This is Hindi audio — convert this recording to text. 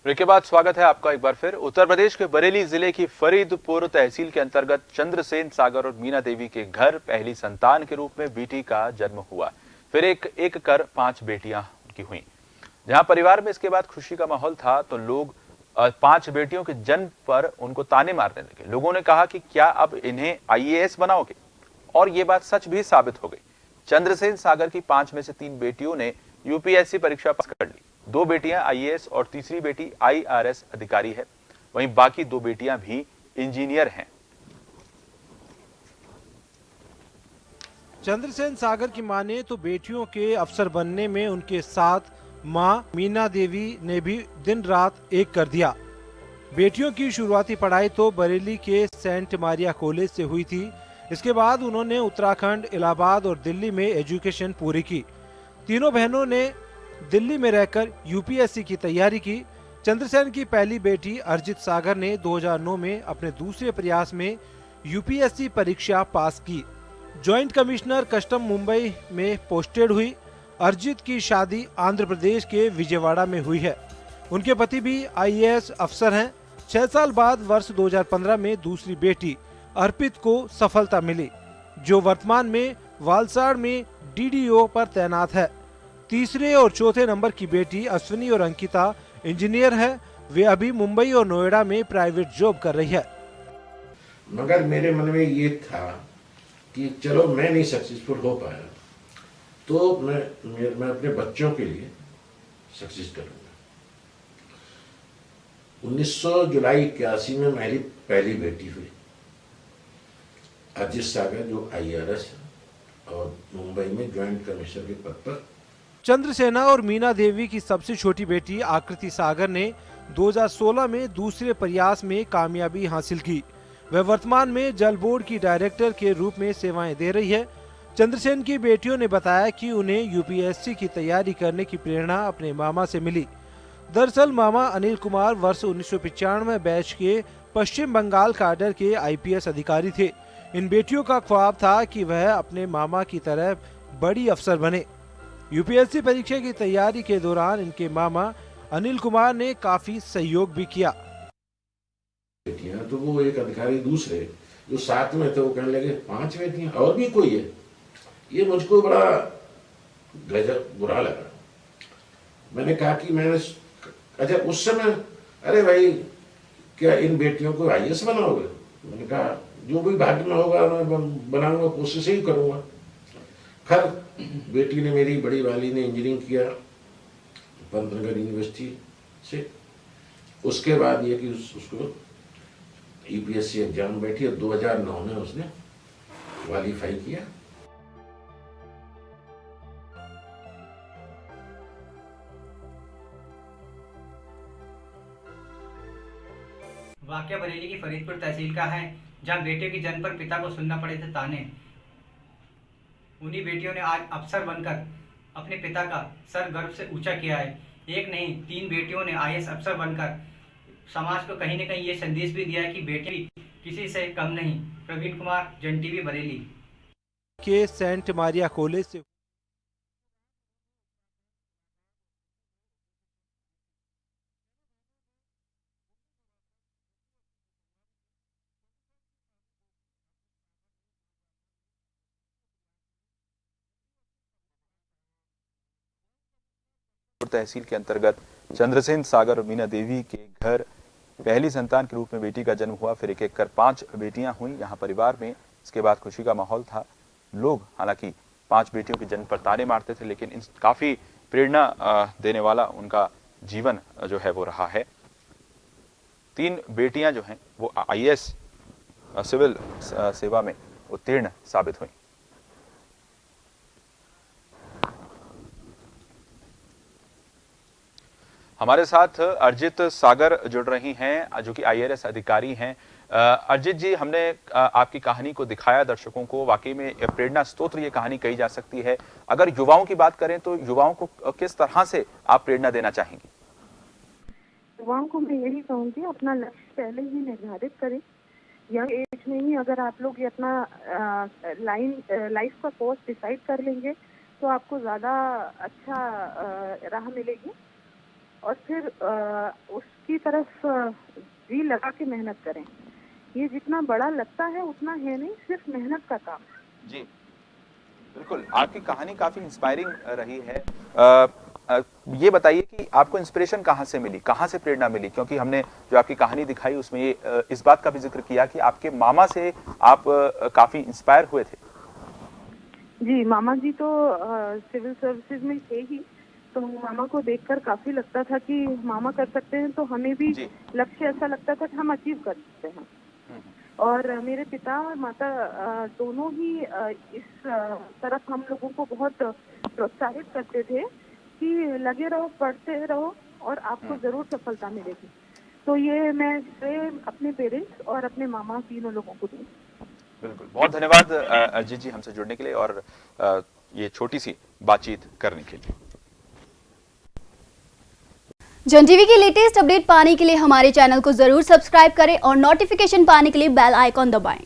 ब्रेक के बाद स्वागत है आपका एक बार फिर। उत्तर प्रदेश के बरेली जिले की फरीदपुर तहसील के अंतर्गत चंद्रसेन सागर और मीना देवी के घर पहली संतान के रूप में बेटी का जन्म हुआ। फिर एक कर 5 बेटियां उनकी हुई। जहां परिवार में इसके बाद खुशी का माहौल था तो लोग 5 बेटियों के जन्म पर उनको ताने मारने लगे। लोगों ने कहा कि क्या अब इन्हें IAS बनाओगे, और ये बात सच भी साबित हो गई। चंद्रसेन सागर की 5 में से 3 बेटियों ने UPSC परीक्षा पास कर ली। 2 बेटियां IAS और तीसरी बेटी IRS अधिकारी है। वहीं बाकी 2 बेटियां भी इंजीनियर हैं। चंद्रसेन सागर की माने तो बेटियों के अफसर बनने में उनके साथ मां मीना देवी ने भी दिन रात एक कर दिया। बेटियों की शुरुआती पढ़ाई तो बरेली के सेंट मारिया कॉलेज से हुई थी। इसके बाद उन्होंने उत्तराखंड, इलाहाबाद और दिल्ली में एजुकेशन पूरी की। तीनों बहनों ने दिल्ली में रहकर UPSC की तैयारी की। चंद्रसेन की पहली बेटी अर्जित सागर ने 2009 में अपने दूसरे प्रयास में UPSC परीक्षा पास की। जॉइंट कमिश्नर कस्टम मुंबई में पोस्टेड हुई। अर्जित की शादी आंध्र प्रदेश के विजयवाड़ा में हुई है। उनके पति भी IAS अफसर हैं। 6 साल बाद वर्ष 2015 में दूसरी बेटी अर्पित को सफलता मिली, जो वर्तमान में वालसाड़ में DDO पर तैनात है। तीसरे और चौथे नंबर की बेटी अश्विनी और अंकिता इंजीनियर है। वे अभी मुंबई और नोएडा में प्राइवेट जॉब कर रही है। मगर मेरे मन में ये था कि चलो मैं नहीं सक्सेसफुल हो पाया तो मैं अपने बच्चों के लिए सक्सेस करूंगा। 1900 जुलाई 81 में मेरी पहली बेटी हुई अर्जित सागर, जो IRS और मुंबई में ज्वाइंट कमिश्नर के पद पर। चंद्रसेना और मीना देवी की सबसे छोटी बेटी आकृति सागर ने 2016 में दूसरे प्रयास में कामयाबी हासिल की। वह वर्तमान में जल बोर्ड की डायरेक्टर के रूप में सेवाएं दे रही है। चंद्रसेन की बेटियों ने बताया कि उन्हें UPSC की तैयारी करने की प्रेरणा अपने मामा से मिली। दरअसल मामा अनिल कुमार वर्ष 1995 बैच के पश्चिम बंगाल काडर के IPS अधिकारी थे। इन बेटियों का ख्वाब था कि वह अपने मामा की तरह बड़ी अफसर बने। UPSC परीक्षा की तैयारी के दौरान इनके मामा अनिल कुमार ने काफी सहयोग भी किया। बेटियां तो वो एक अधिकारी दूसरे जो साथ में थे वो कहने लगे 5 बेटियां और भी कोई है। ये मुझको बड़ा गजब बुरा लगा। मैंने कहा कि अच्छा उस समय, अरे भाई क्या इन बेटियों को IAS बनाओगे? मैंने कहा जो भी भाग्य में होगा मैं बनाऊंगा, कोशिश ही करूंगा। खैर बेटी ने, मेरी बड़ी वाली ने इंजीनियरिंग किया पंतनगर यूनिवर्सिटी से। उसके बाद ये कि उसको UPSC एग्जाम बैठी और 2009 में उसने क्वालिफाई किया। वाकया बरेली की फरीदपुर तहसील का है, जहां बेटे के जन्म पर पिता को सुनना पड़े थे ताने। उन्हीं बेटियों ने आज अफसर बनकर अपने पिता का सर गर्व से ऊंचा किया है। एक नहीं 3 बेटियों ने IAS अफसर बनकर समाज को कहीं न कहीं ये संदेश भी दिया है कि बेटी किसी से कम नहीं। प्रवीण कुमार, जन TV, बरेली के सेंट मारिया कॉलेज से तहसील के अंतर्गत चंद्रसेन सागर और मीना देवी के घर पहली संतान के रूप में बेटी का जन्म हुआ। फिर एक कर 5 बेटियां हुई। यहाँ परिवार में इसके बाद खुशी का माहौल था। लोग हालांकि 5 बेटियों के जन्म पर ताने मारते थे, लेकिन इन काफी प्रेरणा देने वाला उनका जीवन जो है वो रहा है। 3 बेटियां जो हैं वो IAS सिविल सेवा में उत्तीर्ण साबित हुई। हमारे साथ अर्जित सागर जुड़ रही हैं, जो कि IRS अधिकारी हैं। अर्जित जी, हमने आपकी कहानी को दिखाया दर्शकों को। वाकई में प्रेरणा स्रोत ये कहानी कही जा सकती है। अगर युवाओं की बात करें तो युवाओं को किस तरह से आप प्रेरणा देना चाहेंगी? युवाओं को मैं यही कहूँगी, अपना लक्ष्य पहले ही निर्धारित करें। यंग एज में ही अगर आप लोग ये अपना लाइफ का कोर्स डिसाइड कर लेंगे तो आपको ज़्यादा अच्छा राह मिलेगी। और फिर उसकी तरफ जी लगा के मेहनत करें। ये जितना बड़ा लगता है उतना है नहीं, सिर्फ मेहनत का काम। जी बिल्कुल, आपकी कहानी काफी इंस्पायरिंग रही है। ये बताइए कि आपको इंस्पिरेशन कहाँ से मिली, कहाँ से प्रेरणा मिली? क्योंकि हमने जो आपकी कहानी दिखाई उसमें ये इस बात का भी जिक्र किया कि आपके मामा से आप काफी इंस्पायर हुए थे। जी, मामा जी तो सिविल सर्विसेज में थे ही, तो मामा को देखकर काफी लगता था कि मामा कर सकते हैं तो हमें भी जी। लक्ष्य ऐसा लगता था कि हम अचीव कर सकते हैं। और मेरे पिता और माता दोनों ही इस तरफ हम लोगों को बहुत प्रोत्साहित करते थे कि लगे रहो, पढ़ते रहो और आपको जरूर सफलता मिलेगी। तो ये मैं श्रेय अपने पेरेंट्स और अपने मामा तीनों लोगों को दूँ। बिल्कुल, बहुत धन्यवाद अजीत जी हमसे जुड़ने के लिए और ये छोटी सी बातचीत करने के लिए। जन टीवी की लेटेस्ट अपडेट पाने के लिए हमारे चैनल को जरूर सब्सक्राइब करें और नोटिफिकेशन पाने के लिए बेल आइकॉन दबाएं।